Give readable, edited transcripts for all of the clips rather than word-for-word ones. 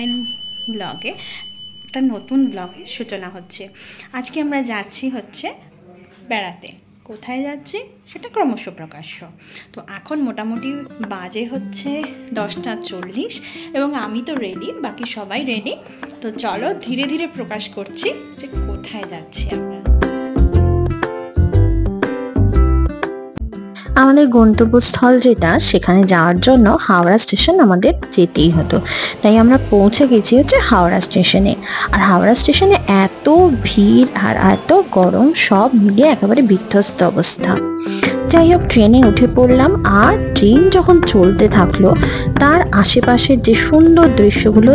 Lifestyle ব্লগে একটা নতুন ব্লগের সূচনা হচ্ছে। আজকে আমরা যাচ্ছি হচ্ছে বেড়াতে। কোথায় যাচ্ছি সেটা ক্রমশ প্রকাশ্য। তো এখন মোটামুটি বাজে হচ্ছে 10:40 এবং আমি তো রেডি, বাকি সবাই রেডি। তো চলো ধীরে ধীরে প্রকাশ করছি যে কোথায় যাচ্ছি আমরা। আমাদের গন্তব্যস্থল যেটা, সেখানে যাওয়ার জন্য হাওড়া স্টেশন আমাদের যেতেই হতো, তাই আমরা পৌঁছে গেছি হচ্ছে হাওড়া স্টেশনে। আর হাওড়া স্টেশনে এত ভিড় আর এত গরম, সব মিলিয়ে একেবারে বিধ্বস্ত অবস্থা। যাই হোক, ট্রেনে উঠে পড়লাম। আর ট্রেন যখন চলতে থাকলো, তার আশেপাশের যে সুন্দর দৃশ্যগুলো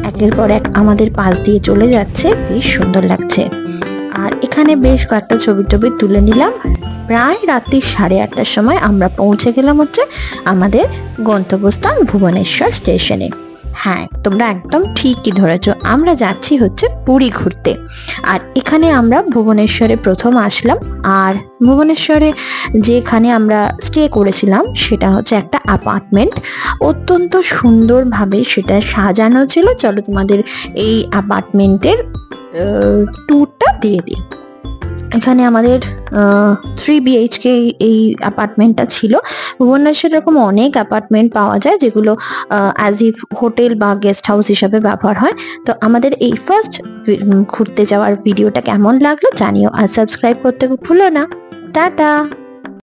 একের পর এক আমাদের পাশ দিয়ে চলে যাচ্ছে, বেশ সুন্দর লাগছে। আর এখানে বেশ কয়েকটা ছবি তুলে নিলাম। প্রায় রাত্রি 8:30টার সময় আমরা পৌঁছে গেলাম হচ্ছে আমাদের গন্তব্যস্থান ভুবনেশ্বর স্টেশনে। হ্যাঁ, তোমরা একদম ঠিকই ধরেছো, আমরা যাচ্ছি হচ্ছে পুরী ঘুরতে। আর এখানে আমরা ভুবনেশ্বরে প্রথম আসলাম। আর ভুবনেশ্বরে যেখানে আমরা স্টে করেছিলাম সেটা হচ্ছে একটা অ্যাপার্টমেন্ট। অত্যন্ত সুন্দরভাবে সেটা সাজানো ছিল। চলো তোমাদের এই অ্যাপার্টমেন্টের ট্যুরটা দিয়ে দিই। এখানে আমাদের 3 BHK এই অ্যাপার্টমেন্টটা ছিল। ভুবনেশ্বরে এরকম অনেক অ্যাপার্টমেন্ট পাওয়া যায় যেগুলো অ্যাজ ইফ হোটেল বা গেস্ট হাউস হিসাবে ব্যবহার হয়। তো আমাদের এই ফার্স্ট ঘুরতে যাওয়ার ভিডিওটা কেমন লাগলো জানিও, আর সাবস্ক্রাইব করতে ভুলো না। টাটা।